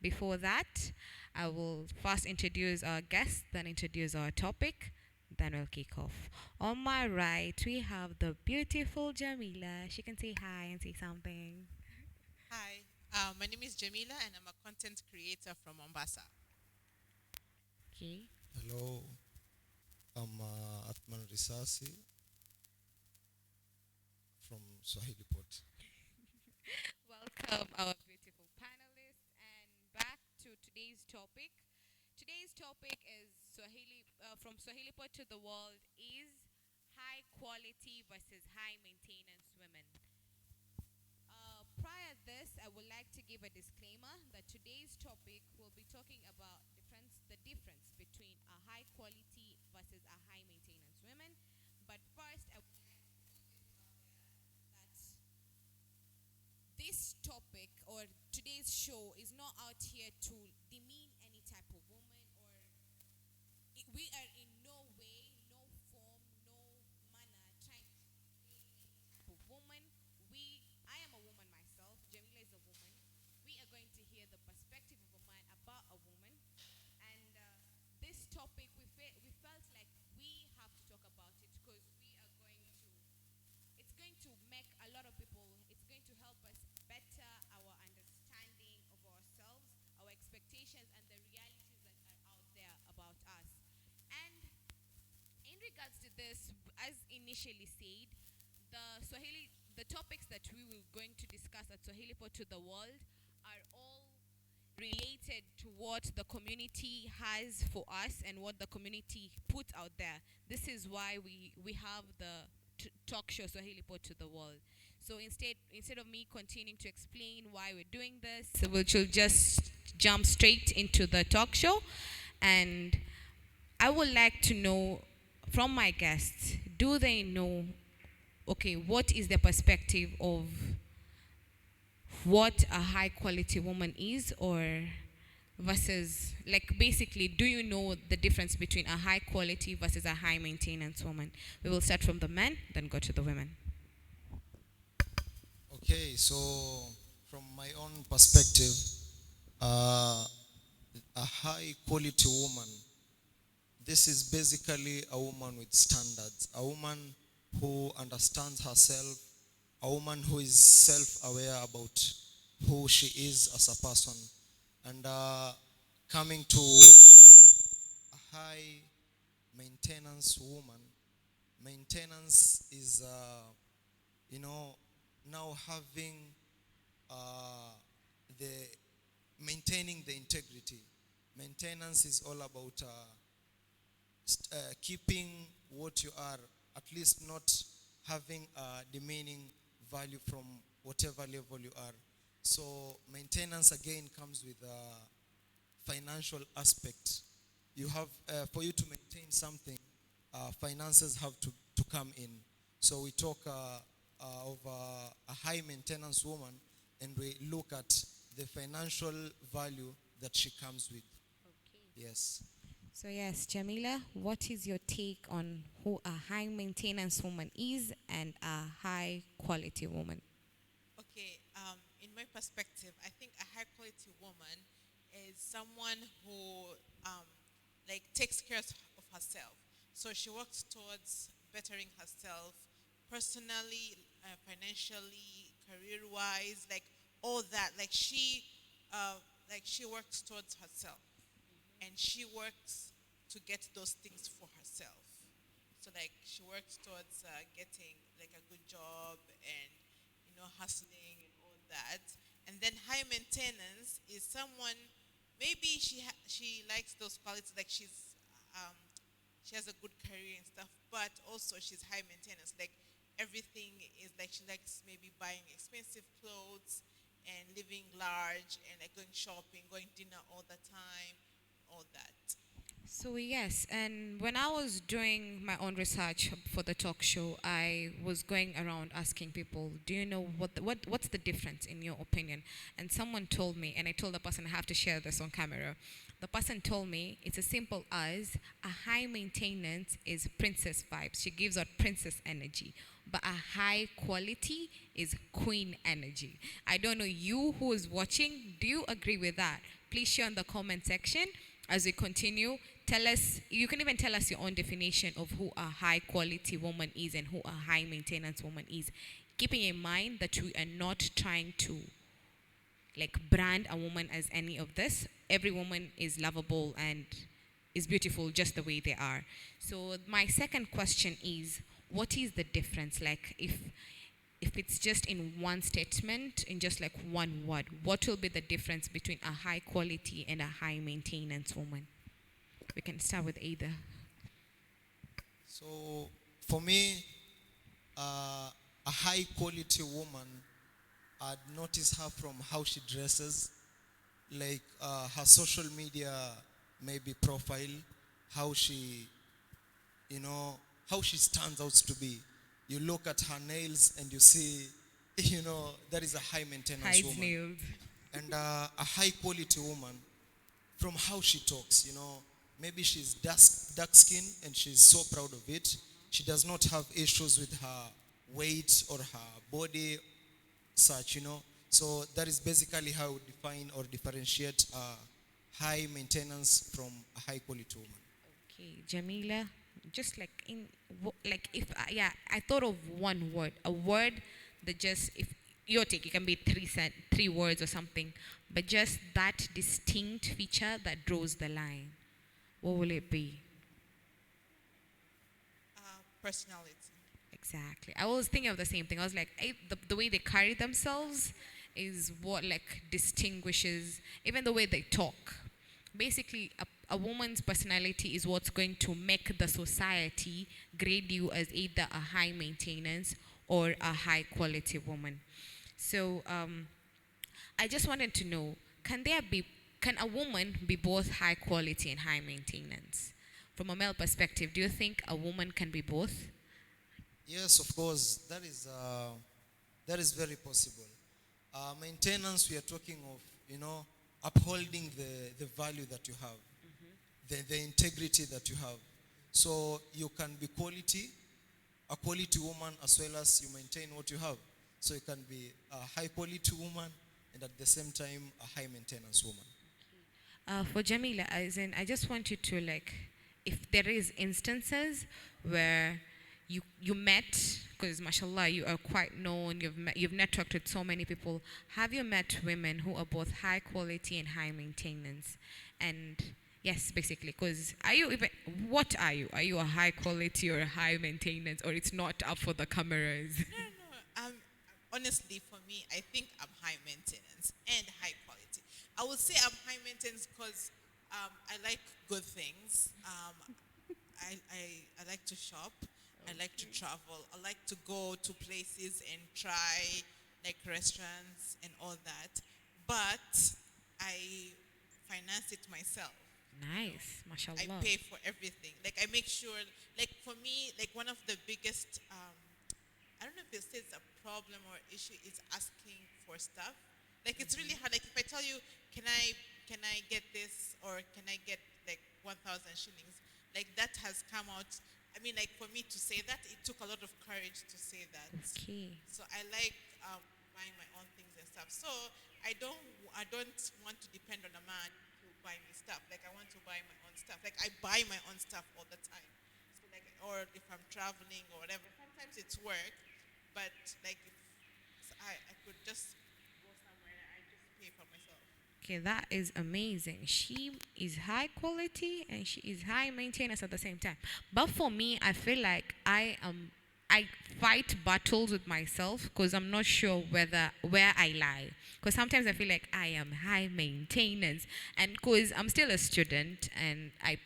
Before that, I will first introduce our guest, then introduce our topic, then we'll kick off. On my right, we have the beautiful Jamila. She can say hi and say something. Hi, my name is Jamila and I'm a content creator from Mombasa. Okay. Hello, I'm Atman Risasi from Swahilipot. Welcome, our beautiful panelists, and back to today's topic. Today's topic is from Swahilipot to the world is high quality versus high maintenance women. Prior to this, I would like to give a disclaimer that today's topic will be talking about the difference between a high quality versus a high maintenance women. But first, I would like that this topic or today's show is not out here to demean any type of woman or we are in no way, no form, no manner trying to degrade any type of woman. I am a woman myself. Jamila is a woman. We are going to hear the perspective of a man about a woman, and this topic we felt like we have to talk about it because we are going to it's going to make a lot of people, it's going to help us better our understanding of ourselves, our expectations, and the realities that are out there about us. And in regards to this, as initially said, the topics that we were going to discuss at Swahilipot to the world are all related to what the community has for us and what the community put out there. This is why we have the talk show Swahilipot to the world. So instead of me continuing to explain why we're doing this, we'll just jump straight into the talk show. And I would like to know from my guests, do they know, okay, what is the perspective of what a high quality woman is, or versus, like, basically, do you know the difference between a high quality versus a high maintenance woman? We will start from the men, then go to the women. Okay, so from my own perspective, uh, a high quality woman, this is basically a woman with standards, a woman who understands herself, a woman who is self aware about who she is as a person. And coming to a high maintenance woman, maintenance is, you know, now having uh, the maintaining the integrity. Maintenance is all about keeping what you are, at least not having a demeaning value from whatever level you are. So maintenance again comes with a financial aspect. You have for you to maintain something, finances have to come in. So we talk of a high maintenance woman, and we look at the financial value that she comes with. Yes. So yes, Jamila, what is your take on who a high maintenance woman is and a high quality woman? Okay, in my perspective, I think a high quality woman is someone who takes care of herself. So she works towards bettering herself personally, financially, career-wise, like all that. She works towards herself, and she works to get those things for herself. So like she works towards getting like a good job and hustling and all that. And then high maintenance is someone maybe she likes those qualities like um, she has a good career and stuff, but also she's high maintenance. Like everything is like she likes maybe buying expensive clothes and living large and like going shopping, going dinner all the time, all that. So yes, and when I was doing my own research for the talk show, I was going around asking people, "Do you know what's the difference in your opinion?" And someone told me, and I told the person I have to share this on camera. The person told me it's as simple as a high maintenance is princess vibes. She gives out princess energy, but a high quality is queen energy. I don't know you who is watching. Do you agree with that? please share in the comment section as we continue. Tell us, you can even tell us your own definition of who a high quality woman is and who a high maintenance woman is. Keeping in mind that we are not trying to like brand a woman as any of this. Every woman is lovable and is beautiful just the way they are. So my second question is, what is the difference? Like if it's just in one statement, in just like one word, what will be the difference between a high quality and a high maintenance woman? We can start with Ada. So for me, a high quality woman, I'd notice her from how she dresses, like her social media maybe profile, how she, you know, how she stands out to be. You look at her nails and you see, that is a high maintenance Hides woman. nails. And a high quality woman, from how she talks, maybe she's dark skin and she's so proud of it. She does not have issues with her weight or her body, such. So that is basically how I would define or differentiate high maintenance from a high quality woman. Okay, Jamila, just like like if yeah, I thought of one word, a word that just if your take, it can be three words or something, but just that distinct feature that draws the line. What will it be? Personality. Exactly. I was thinking of the same thing. I was like, the way they carry themselves is what like distinguishes even the way they talk. Basically, a woman's personality is what's going to make the society grade you as either a high maintenance or a high quality woman. So I just wanted to know, can a woman be both high quality and high maintenance? From a male perspective, do you think a woman can be both? Yes, of course, that is very possible. Maintenance, we are talking of, upholding the value that you have, the integrity that you have. So you can be a quality woman as well as you maintain what you have. So you can be a high quality woman and at the same time a high maintenance woman. For Jamila, as in, I just want you to like, if there is instances where you met, because mashallah you are quite known, you've networked with so many people. Have you met women who are both high quality and high maintenance? And yes, basically, because what are you? Are you a high quality or a high maintenance, or it's not up for the cameras? No. Honestly, for me, I think I'm high maintenance and high quality. I would say I'm high maintenance because I like good things. I like to shop. I like to travel. I like to go to places and try like restaurants and all that. But I finance it myself. Nice, I mashallah. pay for everything. Like I make sure, like for me, like one of the biggest, I don't know if they say it's a problem or issue is asking for stuff. Like it's really hard. Like if I tell you, can I get this or can I get like 1,000 shillings? Like that has come out. I mean, like for me to say that, it took a lot of courage to say that. Okay. So I like buying my own things and stuff. So I don't want to depend on a man to buy me stuff. Like I want to buy my own stuff. Like I buy my own stuff all the time. So like, or if I'm traveling or whatever, sometimes it's work, but like if I could just go somewhere and I just pay for myself. Okay, that is amazing. She is high quality and she is high maintenance at the same time. But for me, I feel like I fight battles with myself because I'm not sure where I lie. Because sometimes I feel like I am high maintenance, and because I'm still a student and I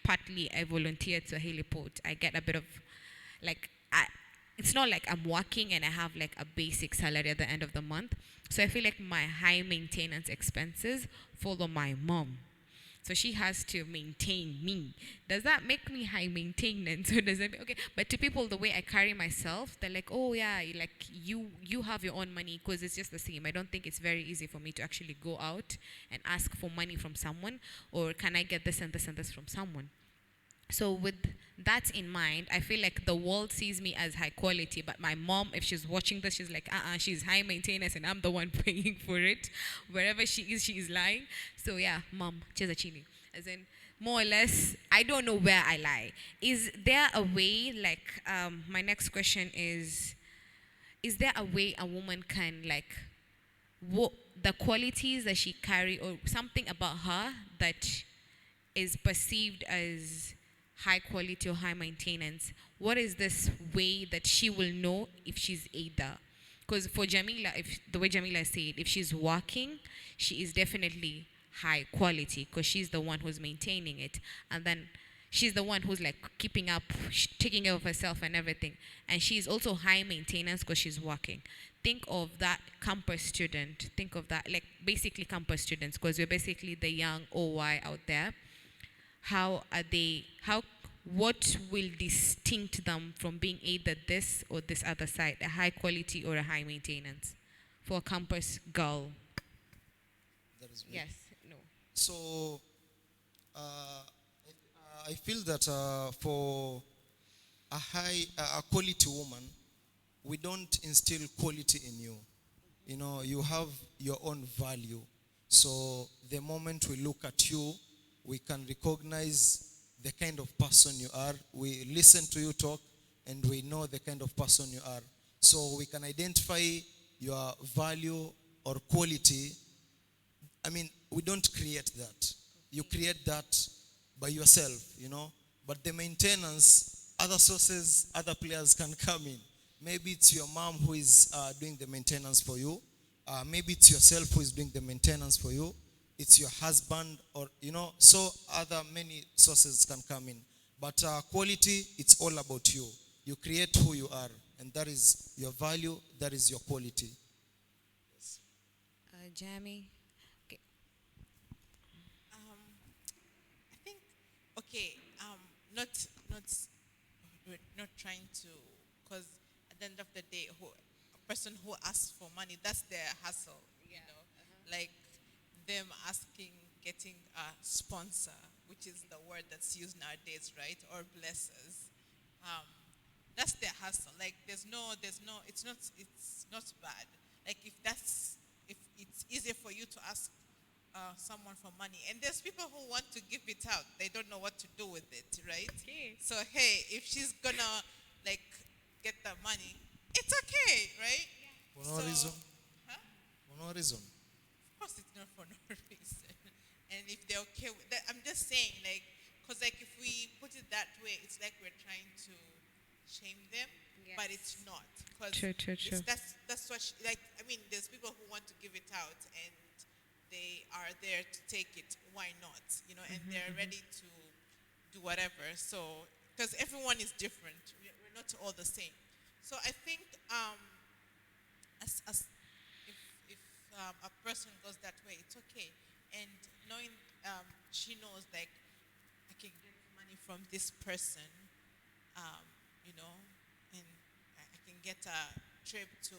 volunteer at Swahilipot, I get a bit of like it's not like I'm working and I have like a basic salary at the end of the month. So I feel like my high maintenance expenses follow my mom. So she has to maintain me. Does that make me high maintenance? Or does it okay? But to people, the way I carry myself, they're like, oh yeah, like you have your own money because it's just the same. I don't think it's very easy for me to actually go out and ask for money from someone, or can I get this and this and this from someone? So with that in mind, I feel like the world sees me as high quality, but my mom, if she's watching this, she's like, she's high maintenance, and I'm the one paying for it. Wherever she is lying. So yeah, mom, cheza chini. As in, more or less, I don't know where I lie. Is there a way, like, my next question is there a way a woman can, like, what the qualities that she carry or something about her that is perceived as high quality or high maintenance, what is this way that she will know if she's either? Because for Jamila, if the way Jamila said, if she's working, she is definitely high quality because she's the one who's maintaining it, and then she's the one who's like keeping up, taking care of herself and everything, and she's also high maintenance because she's working. Think of that campus student. Think of that, like basically campus students, because we're basically the young OY out there. How are they, how, what will distinct them from being either this or this other side, a high quality or a high maintenance, for a campus girl? That is very. Yes. No. So I feel that for a quality woman, we don't instill quality in you. You know, you have your own value. So the moment we look at you, we can recognize the kind of person you are. We listen to you talk, and we know the kind of person you are. So we can identify your value or quality. I mean, we don't create that. You create that by yourself, you know. But the maintenance, other sources, other players can come in. Maybe it's your mom who is doing the maintenance for you. Maybe it's yourself who is doing the maintenance for you. It's your husband, or, you know, so other many sources can come in. But quality, it's all about you. You create who you are, and that is your value, that is your quality. Jamie. Okay. I think, okay, not not we're not trying to, because at the end of the day, a person who asks for money, that's their hustle, you know, like them asking, getting a sponsor, which is the word that's used nowadays, right? Or blessers. Um, that's their hustle. Like it's not bad. Like if it's easier for you to ask someone for money, and there's people who want to give it out, they don't know what to do with it, right? Okay. So hey, if she's gonna like get the money, it's okay, right? For no So, reason. huh? For no reason. Of course, it's not for no reason. And if they're okay with that, I'm just saying, like, because like if we put it that way, it's like we're trying to shame them, but it's not. Because True, true, true. that's what like. I mean, there's people who want to give it out, and they are there to take it. Why not? You know, and they're ready to do whatever. So, because everyone is different, we're not all the same. So I think as if a person goes that way, it's okay. And knowing she knows like I can get money from this person, um, you know, and I can get a trip to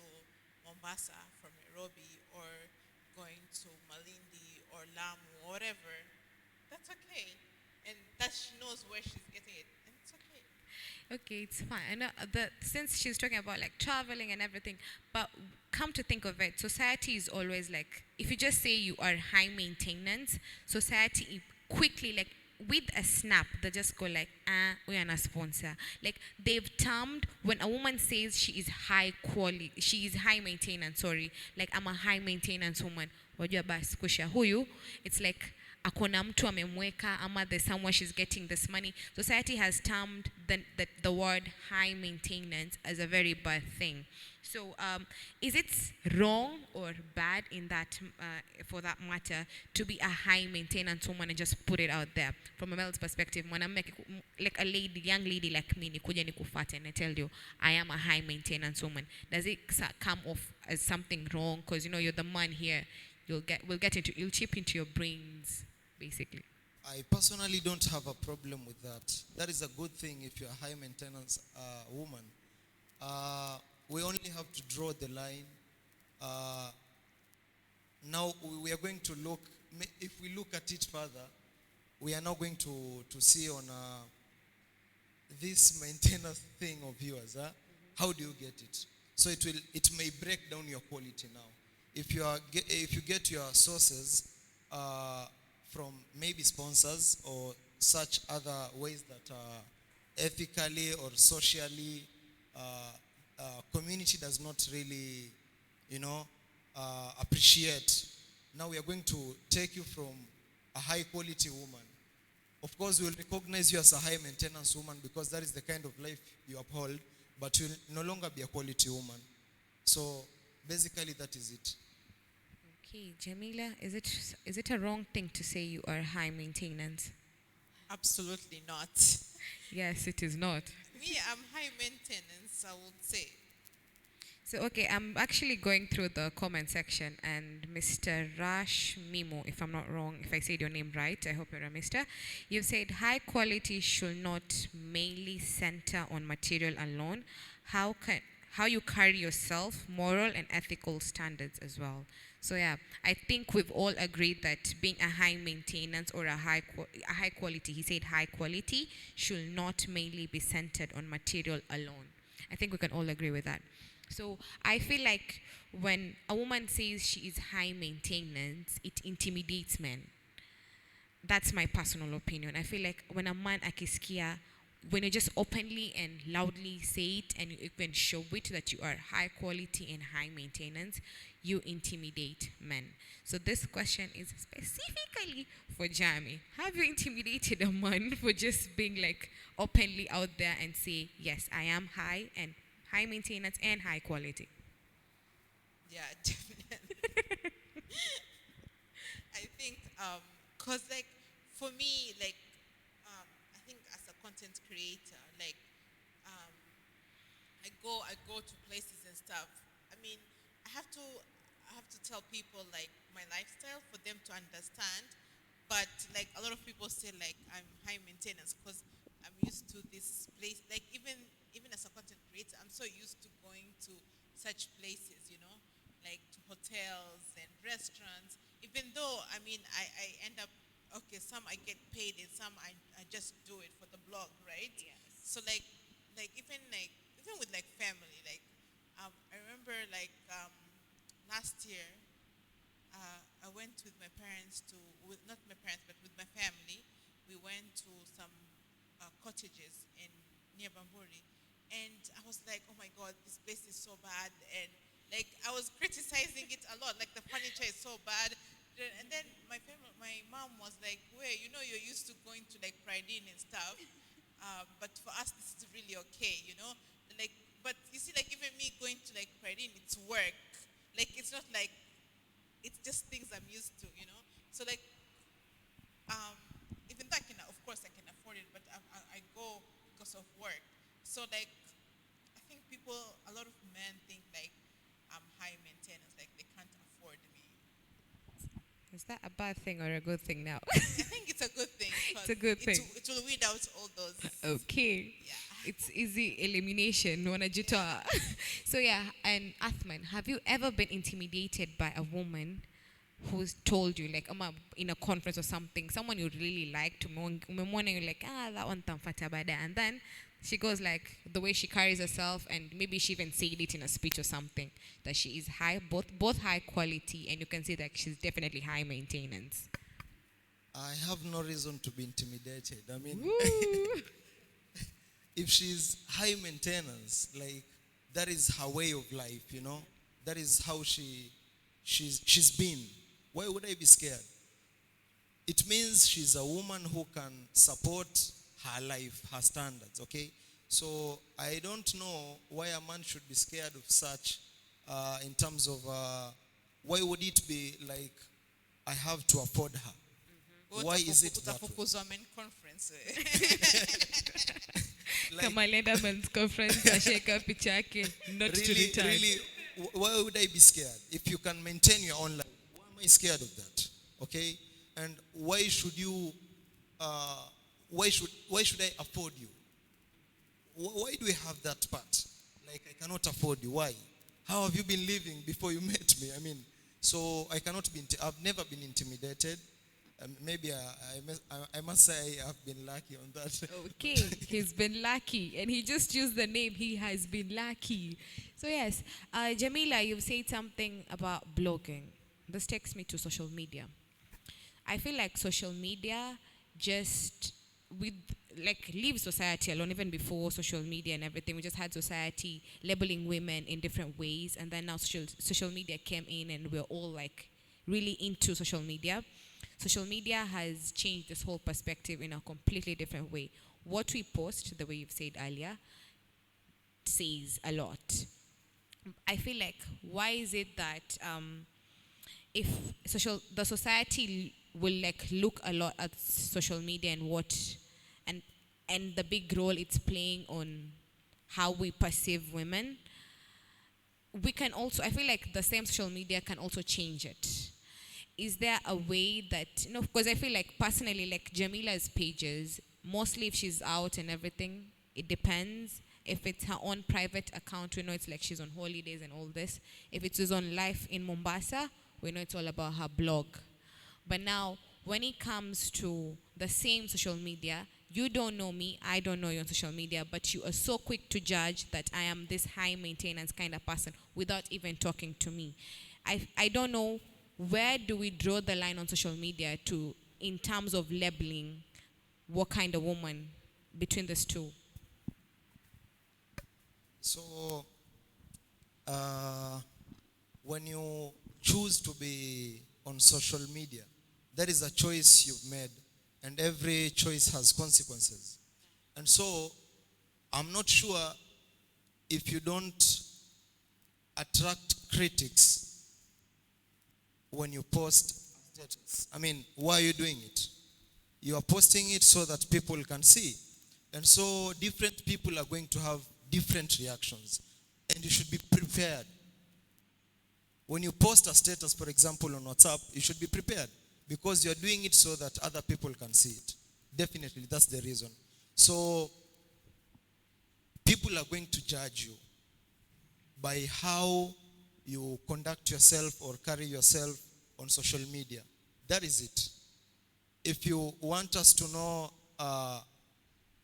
Mombasa from Nairobi, or going to Malindi or Lamu or whatever. That's okay, and that she knows where she's getting it, and it's okay. Okay, it's fine. I know that since she's talking about like traveling and everything, but come to think of it, society is always like, if you just say you are high maintenance, society quickly, like with a snap, they just go like, we are not sponsor. Like they've termed, when a woman says she is high quality, she is high maintenance. Sorry, like I'm a high maintenance woman. Wajua basi kusha huyu, it's like akona mtu amemweka, ama there's someone she's getting this money. Society has termed the word high maintenance as a very bad thing. So is it wrong or bad in that, for that matter, to be a high maintenance woman and just put it out there from a male's perspective? Like a lady, young lady like me, nikuja nikufate and I tell you I am a high maintenance woman. Does it come off as something wrong? Because you know you're the man here. You'll chip into your brains, basically. I personally don't have a problem with that. That is a good thing if you're a high maintenance woman. We only have to draw the line. Uh, Now we are going to look, if we look at it further, we are now going to see on this maintenance thing of yours, huh? How do you get it? So it may break down your quality now. If you get your sources from maybe sponsors or such other ways that are ethically or socially, community does not really, you know, appreciate. Now we are going to take you from a high quality woman. Of course, we'll recognize you as a high maintenance woman because that is the kind of life you uphold, but you'll no longer be a quality woman. So basically, that is it. Okay, Jamila, is it a wrong thing to say you are high maintenance? Absolutely not. Yes, it is not. Me, I'm high maintenance, I would say. So, okay, I'm actually going through the comment section, and Mr. Rash Mimo, if I'm not wrong, if I said your name right, I hope you're a mister. You've said high quality should not mainly center on material alone. How you carry yourself, moral and ethical standards as well. So yeah, I think we've all agreed that being a high maintenance or a high quality, he said high quality, should not mainly be centered on material alone. I think we can all agree with that. So I feel like when a woman says she is high maintenance, it intimidates men. That's my personal opinion. I feel like when a man akisikia, when you just openly and loudly say it and you even show it that you are high quality and high maintenance, you intimidate men. So this question is specifically for Jamie. Have you intimidated a man for just being like openly out there and say, yes, I am high maintenance and high quality? Yeah, definitely. I think, cause like for me, like, I think as a content creator, like, um, I go to places and stuff. I mean, I have to tell people like my lifestyle for them to understand. But like a lot of people say like I'm high maintenance because I'm used to this place. Like even as a content creator, I'm so used to going to such places, like to hotels and restaurants. Even though I end up okay, some I get paid and some I just do it for the blog, right? So even with like family, like I remember like last year I went with my parents not my parents, but with my family. We went to some cottages in near Bamburi, and I was like, oh my God, this place is so bad, and like I was criticizing it a lot, like the furniture is so bad. And then my mom was like, "Wait, you're used to going to like Pride Inn and stuff, but for us this is really okay. Like, but you see, like even me going to like Pride Inn, it's work. Like it's not like it's just things I'm used to. So like, um, even though of course I can afford it, but I go because of work. So like, I think a lot of men think like I'm high maintenance, like they can't afford me. Is that a bad thing or a good thing now? I think it's a good thing It's because a good thing. it will weed out all those. Okay. Yeah. It's easy elimination. Wanajitoa. So yeah, and Athman, have you ever been intimidated by a woman who's told you, like, in a conference or something, someone you really liked, umemwona, you're like, that one tamfata bada, and then she goes like the way she carries herself, and maybe she even said it in a speech or something, that she is both high quality, and you can see that she's definitely high maintenance. I have no reason to be intimidated. I mean, Woo. if she's high maintenance, like that is her way of life. That is how she's been. Why would I be scared? It means she's a woman who can support her life, her standards, okay? So I don't know why a man should be scared of such in terms of why would it be like I have to afford her? Why is it that way? Utafukuzwa men conference. Kama alienda men's conference asheka picha yake not to Really, return. really, why would I be scared? If you can maintain your own life, why am I scared of that? Okay? And why should you, why should I afford you? Why do we have that part? Like, I cannot afford you. Why? How have you been living before you met me? I mean, so I cannot be, I've never been intimidated. Maybe I must say I've been lucky on that. Okay, he's been lucky, and he just used the name. He has been lucky. So yes, Jamila, you've said something about blogging. This takes me to social media. I feel like social media just with like leave society alone even before social media and everything. We just had society labeling women in different ways, and then now social media came in, and we're all like really into social media. Social media has changed this whole perspective in a completely different way. What we post, the way you've said earlier, says a lot. I feel like why is it that if the society will like look a lot at social media and what and and the big role it's playing on how we perceive women, we can also, I feel like the same social media can also change it. Is there a way that, because I feel like personally, like Jamila's pages, mostly if she's out and everything, it depends. If it's her own private account, we know it's like she's on holidays and all this. If it is on life in Mombasa, we know it's all about her blog. But now, when it comes to the same social media, you don't know me, I don't know you on social media, but you are so quick to judge that I am this high maintenance kind of person without even talking to me. I don't know, where do we draw the line on social media to in terms of labeling what kind of woman between these two? So, uh, when you choose to be on social media, that is a choice you've made, and every choice has consequences. And so, I'm not sure if you don't attract critics when you post status. I mean, why are you doing it? You are posting it so that people can see. And so different people are going to have different reactions. And you should be prepared. When you post a status, for example, on WhatsApp, you should be prepared because you're doing it so that other people can see it. Definitely, that's the reason. So people are going to judge you by how you conduct yourself or carry yourself on social media. That is it. If you want us to know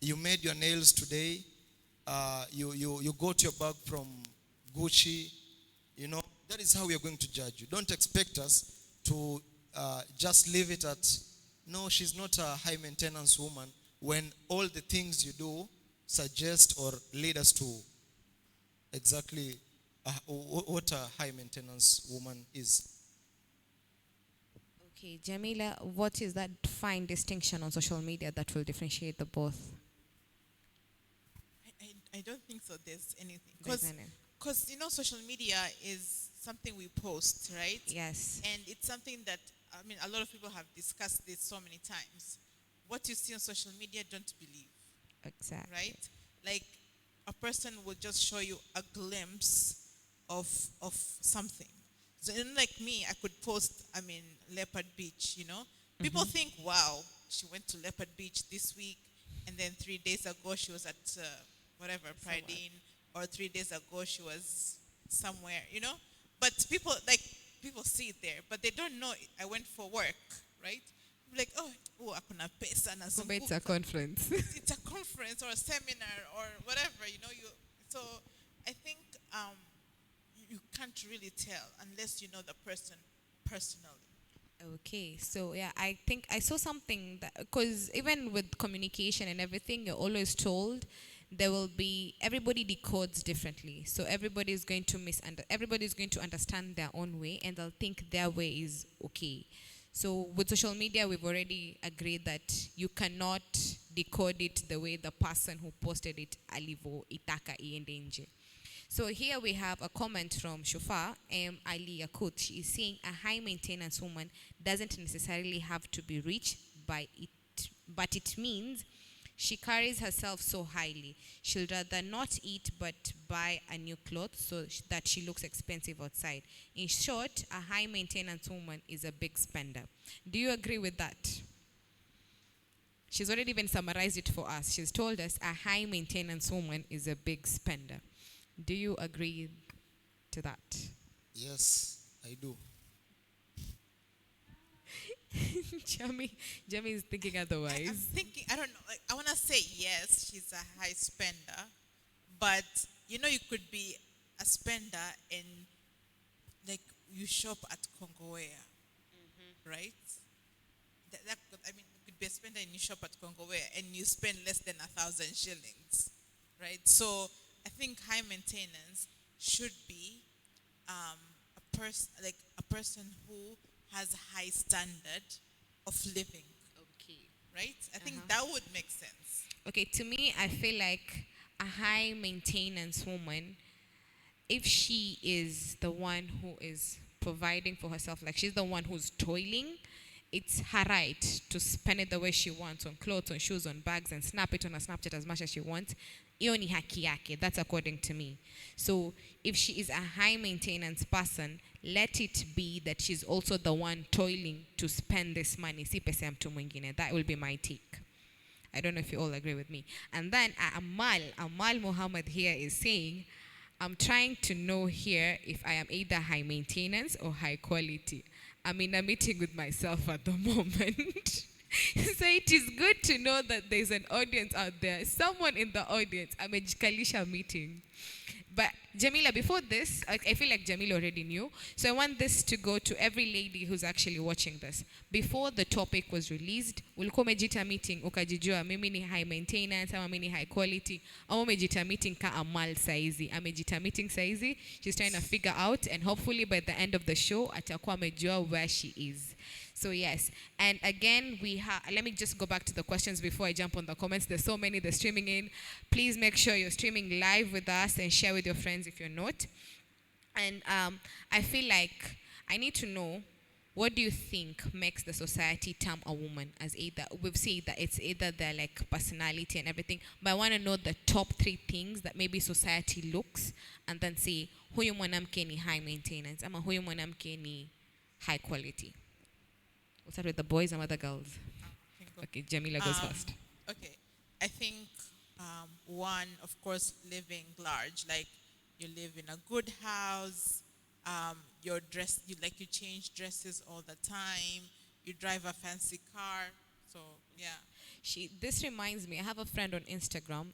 you made your nails today, you got your bag from Gucci, that is how we are going to judge you. Don't expect us to just leave it at, no, she's not a high maintenance woman, when all the things you do suggest or lead us to exactly what a high maintenance woman is. Okay, Jamila, what is that fine distinction on social media that will differentiate the both? I don't think so there's anything. There's any. Because, social media is something we post, right? Yes. And it's something that, I mean, a lot of people have discussed this so many times. What you see on social media, don't believe, Exactly. right? Like, a person will just show you a glimpse of something. So, like me, I could post, Leopard Beach. People think, wow, she went to Leopard Beach this week, and then 3 days ago she was at whatever, Pride Inn, or 3 days ago she was somewhere. But people see it there, but they don't know I went for work, right? Like, oh, akuna pesa Kumbe it's a nazunguka. conference. It's a conference or a seminar or whatever, so I think you can't really tell unless you know the person personally. Okay, so yeah, I think I saw something that, because even with communication and everything, you're always told there will be, everybody decodes differently. So everybody's going to understand their own way, and they'll think their way is okay. So with social media, we've already agreed that you cannot decode it the way the person who posted it alivo itaka iende nje. So here we have a comment from Shufar Ali Yakut. She is saying a high maintenance woman doesn't necessarily have to be rich but it means she carries herself so highly. She'll rather not eat but buy a new cloth so that she looks expensive outside. In short, a high maintenance woman is a big spender. Do you agree with that? She's already even summarized it for us. She's told us a high maintenance woman is a big spender. Do you agree to that? Yes, I do. Jamie is thinking I'm otherwise. thinking, I don't know, like, I want to say yes, she's a high spender, but you could be a spender and like you shop at Kongowea, right? I mean, you could be a spender and you shop at Kongowea and you spend less than 1,000 shillings, right? So I think high maintenance should be a person who has a high standard of living, Okay. right? I think Uh-huh. that would make sense. Okay, to me, I feel like a high maintenance woman, if she is the one who is providing for herself, like she's the one who's toiling, it's her right to spend it the way she wants on clothes, on shoes, on bags, and snap it on a Snapchat as much as she wants. Iyo ni haki yake. That's according to me. So if she is a high maintenance person, let it be that she's also the one toiling to spend this money. Si pesa ya mtu mwingine. That will be my take. I don't know if you all agree with me. And then Amal Muhammad here is saying, I'm trying to know here if I am either high maintenance or high quality. I'm in a meeting with myself at the moment. So it is good to know that there's an audience out there. Someone in the audience, I'm a Jikalisha meeting. But Jamila, before this, I feel like Jamila already knew. So I want this to go to every lady who's actually watching this. Before the topic was released, ulikuwa umejita meeting, ukajijua, mimi ni high maintenance, ama mimi ni high quality, ama umejita meeting ka Amal saizi. Amejita meeting saizi, she's trying to figure out, and hopefully by the end of the show, atakuwa amejua where she is. So yes, and again, let me just go back to the questions before I jump on the comments. There's so many, they're streaming in. Please make sure you're streaming live with us and share with your friends if you're not. And I feel like I need to know, what do you think makes the society term a woman as either, we've seen that it's either their like personality and everything, but I want to know the top 3 things that maybe society looks and then say, huyu mwanamke ni high maintenance, ama huyu mwanamke ni high quality. We'll start with the boys and other girls. Okay, Jamila goes first. Okay, I think one, of course, living large. Like you live in a good house. Your dress, you change dresses all the time. You drive a fancy car. So yeah. This reminds me, I have a friend on Instagram.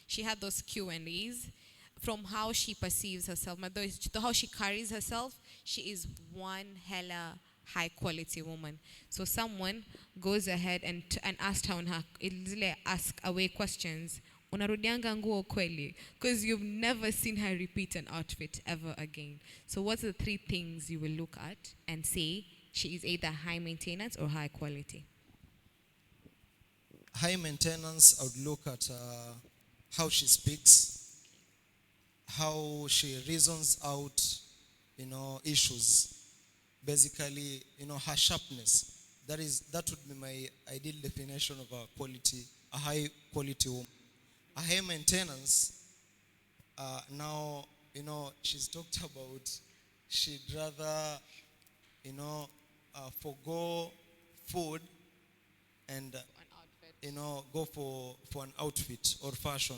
She had those Q&As from how she perceives herself, how she carries herself. She is one hella high quality woman. So someone goes ahead and asked her on her, ask away questions. Unarudianga nguo kweli? Because you've never seen her repeat an outfit ever again. So what's the 3 things you will look at and say she is either high maintenance or high quality? High maintenance, I would look at how she speaks, how she reasons out, issues. Basically, her sharpness. That would be my ideal definition of a high quality woman. A high maintenance, now, she's talked about she'd rather, forgo food and, go for an outfit or fashion.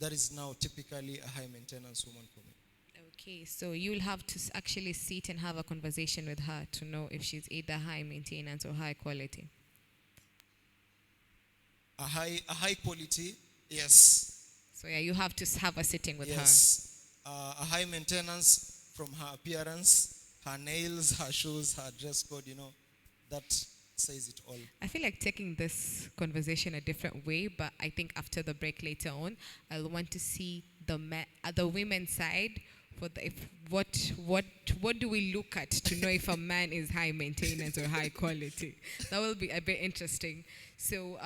That is now typically a high maintenance woman for me. Okay, so you'll have to actually sit and have a conversation with her to know if she's either high maintenance or high quality. A high quality, yes. So yeah, you have to have a sitting with her. Yes. A high maintenance from her appearance, her nails, her shoes, her dress code, that says it all. I feel like taking this conversation a different way, but I think after the break later on, I'll want to see the women's side. What do we look at to know if a man is high maintenance or high quality? That will be a bit interesting. So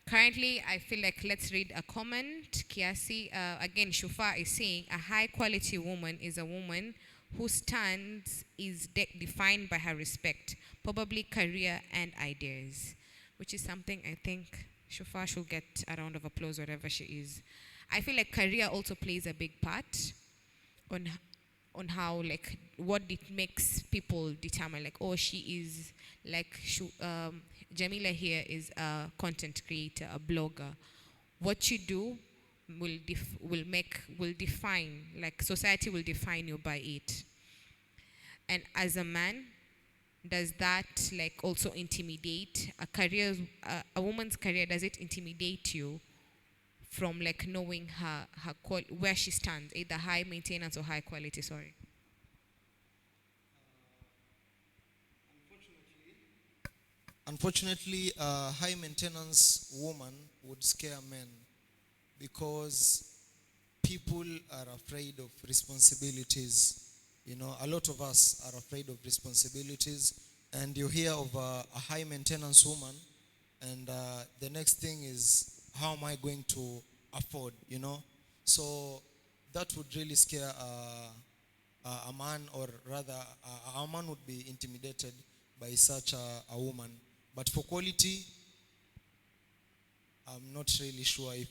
currently, I feel like let's read a comment. Kiasi, again, Shufa is saying a high quality woman is a woman whose stance is defined by her respect, probably career and ideas, which is something I think Shufa should get a round of applause wherever she is. I feel like career also plays a big part on how, like, what it makes people determine, like, oh, she is like Jamila here is a content creator, a blogger. What you do will define, like society will define you by it. And as a man, does that like also intimidate a career, a woman's career? Does it intimidate you from like knowing where she stands, either high maintenance or high quality? Sorry. Unfortunately, a high maintenance woman would scare men because people are afraid of responsibilities. You know, a lot of us are afraid of responsibilities, and you hear of a high maintenance woman, and the next thing is, how am I going to afford? You know, so that would really scare a man, or rather, a man would be intimidated by such a woman. But for quality, I'm not really sure if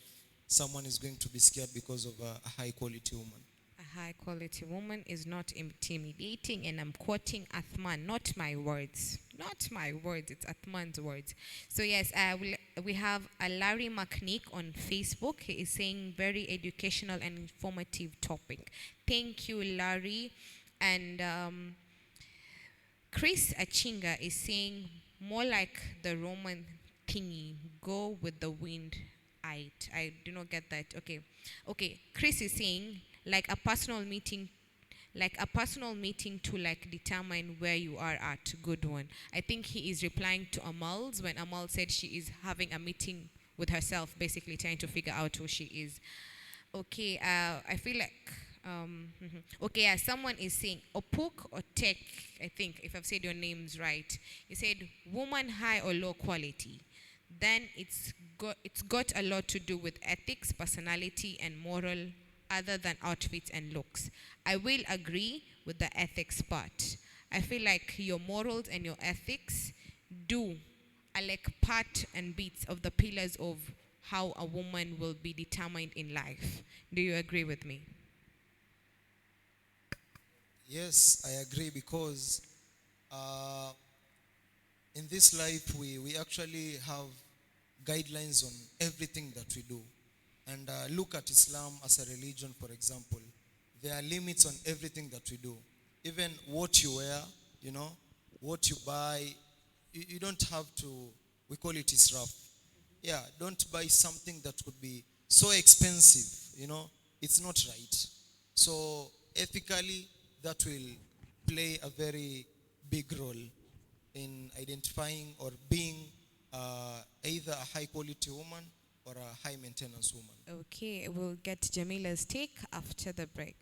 someone is going to be scared because of a high quality woman. A high quality woman is not intimidating, and I'm quoting Athman, not my words. Not my words, it's Athman's words. So, yes, we have a Larry McNick on Facebook. He is saying very educational and informative topic. Thank you, Larry. And Chris Achinga is saying more like the Roman thingy, go with the wind. I do not get that. Okay. Okay. Chris is saying like a personal meeting, to like determine where you are at. Good one. I think he is replying to Amal's when Amal said she is having a meeting with herself, basically trying to figure out who she is. Okay, I feel like, okay, yeah, someone is saying, Opuk or Tech, I think, if I've said your names right. You said, woman high or low quality. Then it's got a lot to do with ethics, personality, and moral, other than outfits and looks. I will agree with the ethics part. I feel like your morals and your ethics are like part and bits of the pillars of how a woman will be determined in life. Do you agree with me? Yes, I agree, because uh, in this life we actually have guidelines on everything that we do. And look at Islam as a religion, for example. There are limits on everything that we do. Even what you wear, you know, what you buy, you don't have to, we call it israf. Yeah, don't buy something that could be so expensive, you know, it's not right. So ethically, that will play a very big role in identifying or being either a high quality woman or a high maintenance woman. Okay, we'll get Jamila's take after the break.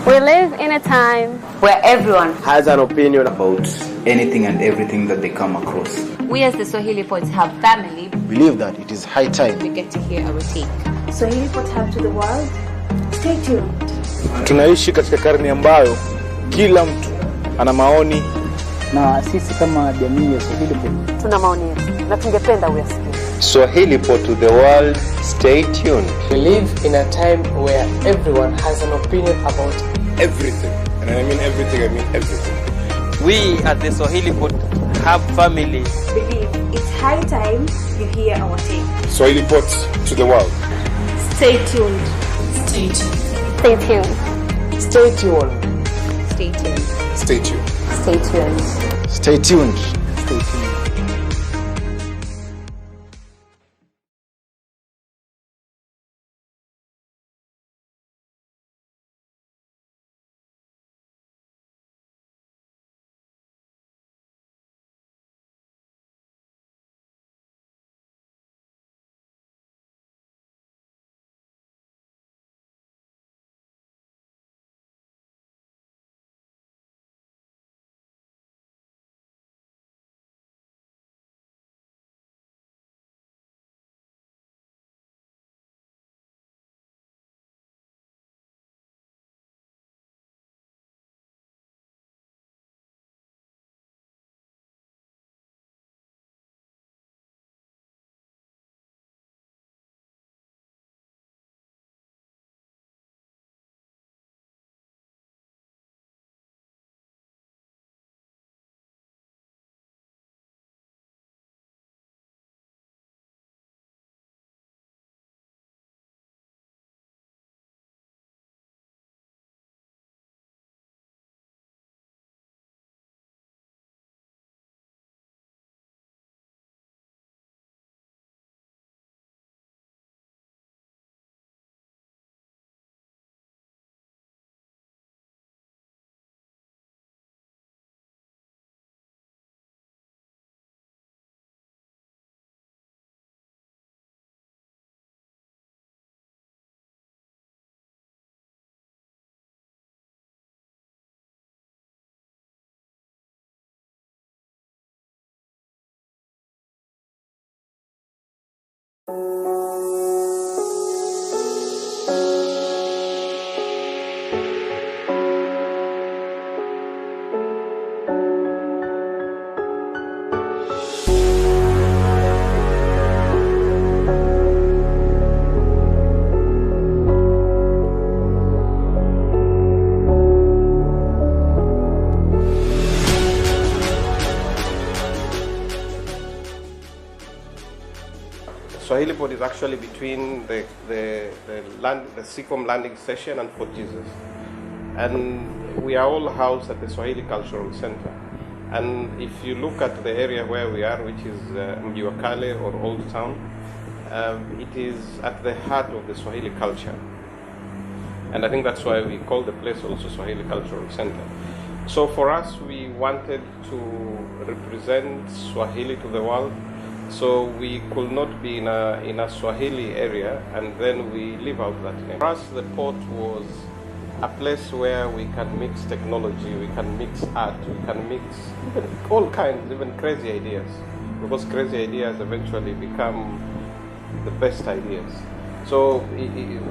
We live in a time where everyone has an opinion about anything and everything that they come across. We as the Swahilipots have family. Believe that it is high time we get to hear our take. Swahilipot have to the world. Stay tuned. Tunaishi katika karne ambayo kila mtu ana maoni, na sisi kama jamii ya Swahilipot tuna maoni yetu na tungependa uyasikie. Swahilipot to the world, stay tuned. We live in a time where everyone has an opinion about everything. And I mean everything, I mean everything. We at the Swahilipot have family. Believe it's high time you hear our take. Swahilipot to the world. Stay tuned. Stay tuned. Stay tuned. Stay tuned. Stay tuned. Stay tuned. Stay tuned. Stay tuned. Stay tuned. Swahilipot is actually between the Seacom landing station and Fort Jesus. And we are all housed at the Swahili Cultural Center. And if you look at the area where we are, which is Mji wa Kale or Old Town, it is at the heart of the Swahili culture. And I think that's why we call the place also Swahili Cultural Center. So for us, we wanted to represent Swahili to the world. So we could not be in a Swahili area and then we leave out that name. For us, the port was a place where we can mix technology, we can mix art, we can mix even all kinds, even crazy ideas. Because crazy ideas eventually become the best ideas. So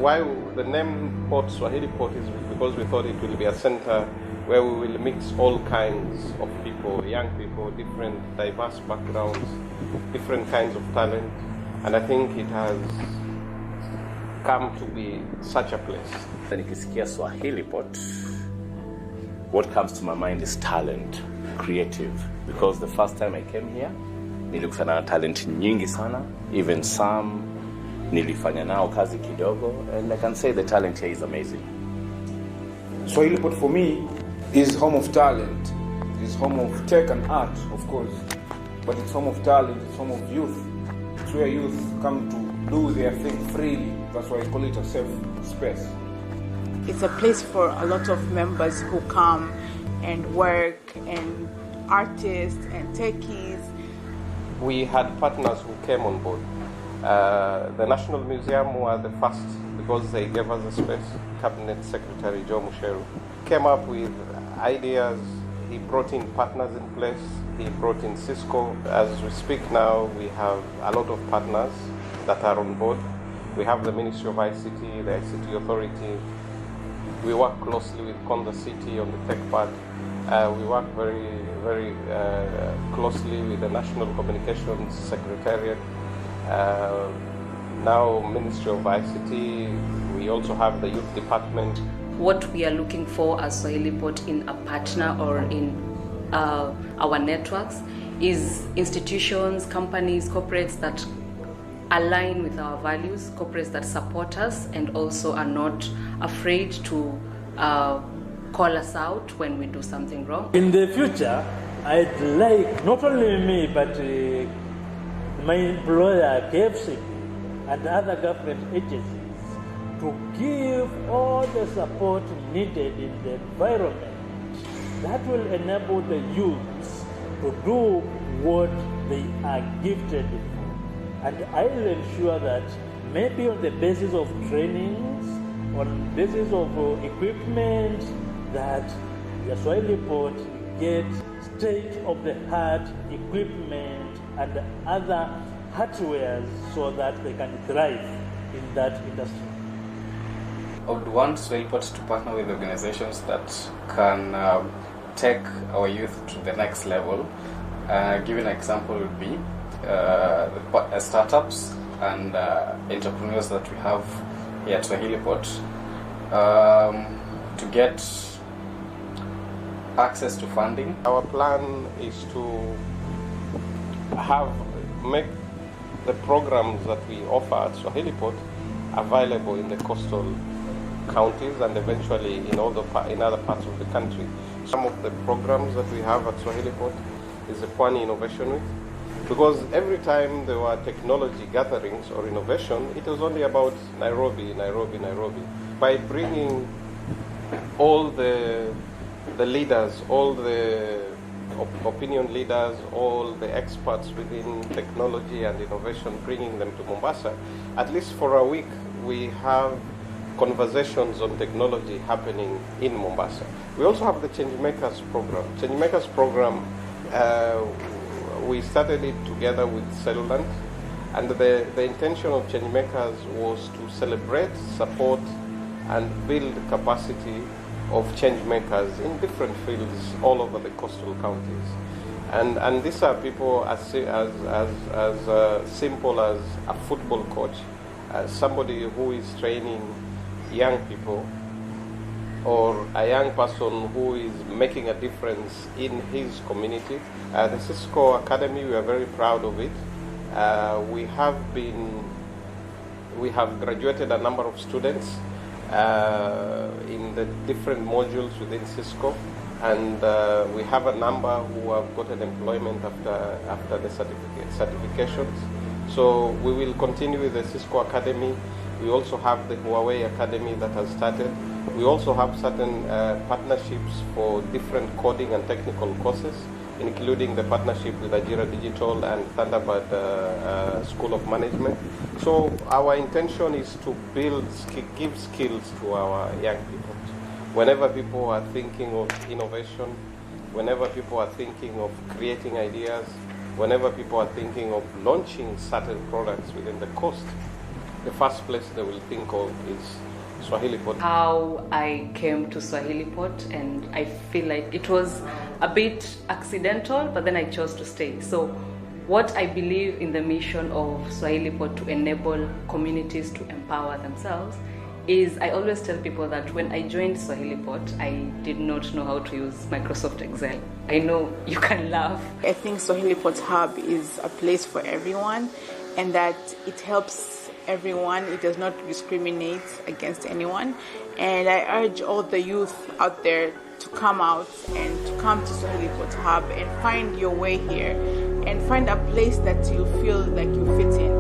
why the name Port Swahilipot is because we thought it will be a center where we will mix all kinds of people, young people, different diverse backgrounds, different kinds of talent, and I think it has come to be such a place. Nikisikia Swahilipot, what comes to my mind is talent, creative, because the first time I came here, nilikutana na talent nyingi sana, even some nilifanya nao kazi kidogo, and I can say the talent here is amazing. Swahilipot for me is home of talent. It's home of tech and art, of course. But it's home of talent, it's home of youth. It's where youth come to do their thing freely. That's why I call it a safe space. It's a place for a lot of members who come and work, and artists and techies. We had partners who came on board. The National Museum were the first because they gave us a space. Cabinet Secretary Joe Musheru came up with ideas. He brought in partners in place. He brought in Cisco. As we speak now, we have a lot of partners that are on board. We have the Ministry of ICT, the ICT Authority. We work closely with Konda City on the tech part. We work very, very closely with the National Communications Secretariat. Now Ministry of ICT. We also have the Youth Department. What we are looking for as Swahilipot in a partner or in our networks is institutions, companies, corporates that align with our values, corporates that support us and also are not afraid to call us out when we do something wrong. In the future, I'd like not only me but my employer, KFC, and other government agencies to give all the support needed in the environment that will enable the youths to do what they are gifted for. And I will ensure that maybe on the basis of trainings, on the basis of equipment, that the Swahilipot get state-of-the-art equipment and other hardwares so that they can thrive in that industry. I would want Swahilipot to partner with organizations that can take our youth to the next level. Give an example would be startups and entrepreneurs that we have here at Swahilipot to get access to funding. Our plan is to make the programs that we offer at Swahilipot available in the coastal counties and eventually in other parts of the country. Some of the programs that we have at Swahilipot is the Pwani Innovation Week, because every time there were technology gatherings or innovation, it was only about Nairobi. By bringing all the leaders, all the opinion leaders, all the experts within technology and innovation, bringing them to Mombasa, at least for a week we have conversations on technology happening in Mombasa. We also have the Changemakers program. Changemakers program, we started it together with Cellulant, and the intention of Changemakers was to celebrate, support, and build capacity of change makers in different fields all over the coastal counties. And these are people as simple as a football coach, somebody who is training young people, or a young person who is making a difference in his community. The Cisco Academy, we are very proud of it. We have graduated a number of students in the different modules within Cisco, and we have a number who have gotten employment after the certifications. So we will continue with the Cisco Academy. We also have the Huawei Academy that has started. We also have certain partnerships for different coding and technical courses, including the partnership with Ajira Digital and Thunderbird School of Management. So our intention is to give skills to our young people. Whenever people are thinking of innovation, whenever people are thinking of creating ideas, whenever people are thinking of launching certain products within the coast, the first place they will think of is Swahilipot. How I came to Swahilipot, and I feel like it was a bit accidental, but then I chose to stay. So what I believe in the mission of Swahilipot to enable communities to empower themselves is I always tell people that when I joined Swahilipot, I did not know how to use Microsoft Excel. I know you can laugh. I think Swahilipot Hub is a place for everyone, and that it helps everyone. It does not discriminate against anyone. And I urge all the youth out there to come out and to come to Swahilipot Hub and find your way here and find a place that you feel like you fit in.